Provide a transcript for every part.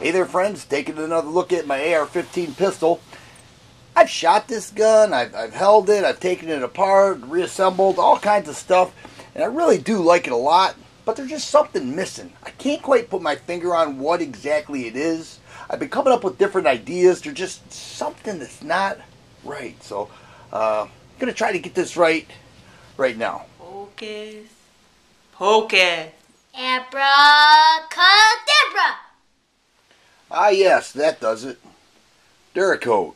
Hey there friends, taking another look at my AR-15 pistol. I've shot this gun, I've held it, I've taken it apart, reassembled, all kinds of stuff, and I really do like it a lot, but there's just something missing. I can't quite put my finger on what exactly it is. I've been coming up with different ideas, there's just something that's not right, so I'm going to try to get this right now. Hocus pocus. Abracadabra! Ah yes, that does it. Duracoat.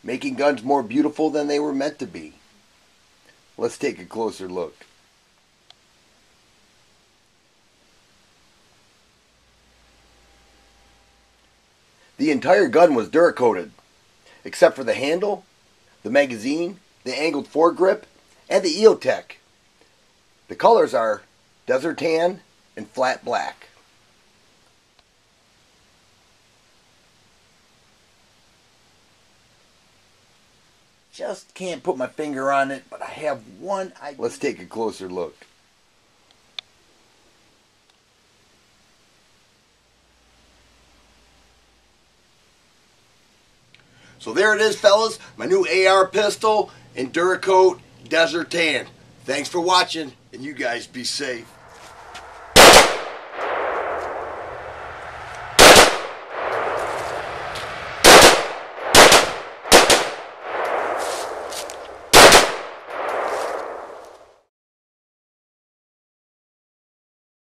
Making guns more beautiful than they were meant to be. Let's take a closer look. The entire gun was Duracoated, except for the handle, the magazine, the angled foregrip, and the EOTech. The colors are desert tan and flat black. Just can't put my finger on it, but I have one idea. Let's take a closer look. So there it is, fellas, my new AR pistol in Duracoat Desert Tan. Thanks for watching, and you guys be safe.